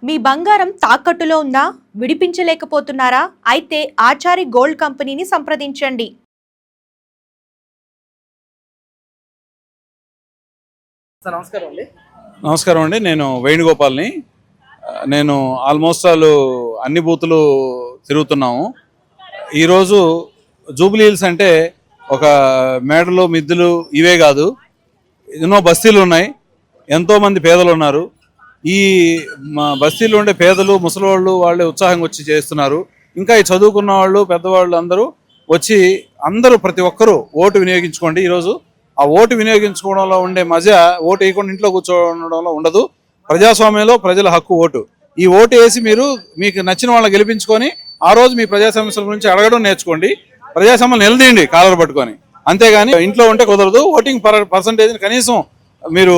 మీ బంగారం తాకట్టులో ఉందా? విడిపించలేకపోతున్నారా? అయితే ఆచారి గోల్డ్ కంపెనీని సంప్రదించండి. నమస్కారం అండి. నేను వేణుగోపాల్ని. నేను ఆల్మోస్ట్ అన్ని బూతులు తిరుగుతున్నాము. ఈరోజు జూబ్లీ హిల్స్ అంటే ఒక మేడలు మిద్దులు ఇవే కాదు, ఎన్నో బస్తీలు ఉన్నాయి, ఎంతోమంది పేదలు ఉన్నారు. ఈ బస్తీల్లో ఉండే పేదలు ముసలివాళ్ళు వాళ్ళే ఉత్సాహంగా వచ్చి చేస్తున్నారు. ఇంకా ఈ చదువుకున్న వాళ్ళు పెద్దవాళ్ళు అందరూ వచ్చి ప్రతి ఒక్కరూ ఓటు వినియోగించుకోండి. ఈరోజు ఆ ఓటు వినియోగించుకోవడంలో ఉండే మజా ఓటు వేయకుండా ఇంట్లో కూర్చోవడంలో ఉండదు. ప్రజాస్వామ్యంలో ప్రజల హక్కు ఓటు. ఈ ఓటు వేసి మీకు నచ్చిన వాళ్ళని గెలిపించుకొని ఆ రోజు మీ ప్రజా సమస్యల గురించి అడగడం నేర్చుకోండి. ప్రజాస్వామ్యం నిలదీయండి కాలర్ పట్టుకొని, అంతేగాని ఇంట్లో ఉంటే కుదరదు. ఓటింగ్ పర్సంటేజ్ కనీసం మీరు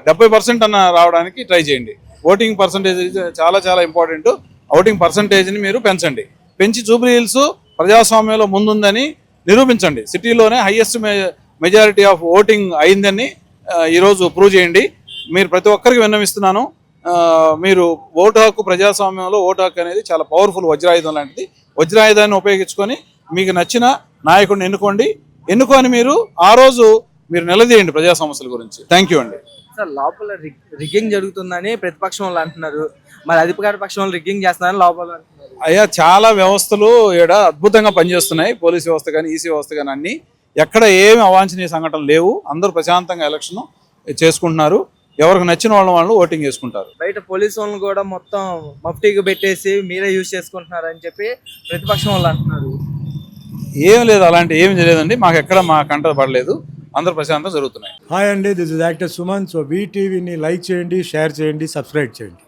70% అన్న రావడానికి ట్రై చేయండి. ఓటింగ్ పర్సంటేజ్ చాలా చాలా ఇంపార్టెంట్. ఓటింగ్ పర్సంటేజ్ని మీరు పెంచి జూబ్లీ హిల్స్ ప్రజాస్వామ్యంలో ముందుందని నిరూపించండి. సిటీలోనే హైయెస్ట్ మెజారిటీ ఆఫ్ ఓటింగ్ అయిందని ఈరోజు ప్రూవ్ చేయండి. మీరు ప్రతి ఒక్కరికి విన్నవిస్తున్నాను. మీరు ఓటు హక్కు, ప్రజాస్వామ్యంలో ఓటు హక్కు అనేది చాలా పవర్ఫుల్ వజ్రాయుధం లాంటిది. వజ్రాయుధాన్ని ఉపయోగించుకొని మీకు నచ్చిన నాయకుడిని ఎన్నుకొని మీరు ఆ రోజు మీరు నిలదీయండి ప్రజా సమస్యల గురించి. థ్యాంక్ యూ అండి. సార్, లోపల రిగ్గింగ్ జరుగుతుందని ప్రతిపక్షం వాళ్ళు అంటున్నారు, మరి అధికార పక్షం వాళ్ళు రిగ్గింగ్ చేస్తున్నారని లోపల అంటున్నారు. అయ్యా, చాలా వ్యవస్థలు ఇక్కడ అద్భుతంగా పనిచేస్తున్నాయి. పోలీస్ వ్యవస్థ కానీ, ఈసీ వ్యవస్థ కానీ, అన్ని ఎక్కడ ఏమి అవాంఛనీయ సంఘటనలు లేవు. అందరూ ప్రశాంతంగా ఎలక్షన్ చేసుకుంటున్నారు. ఎవరికి నచ్చిన వాళ్ళు ఓటింగ్ చేసుకుంటారు. బయట పోలీసు వాళ్ళని కూడా మొత్తం మఫ్టీకి పెట్టేసి మీరే యూజ్ చేసుకుంటున్నారు అని చెప్పి ప్రతిపక్షం వాళ్ళు అంటున్నారు. ఏం లేదు, అలాంటి ఏమి లేదండి. మాకు ఎక్కడ మా కంట పడలేదు. అందరూ ప్రశాంతంగా జరుగుతున్నాయి. హాయ్ అండి, this is actor Suman. So వీటీవీని లైక్ చేయండి, షేర్ చేయండి, సబ్స్క్రైబ్ చేయండి.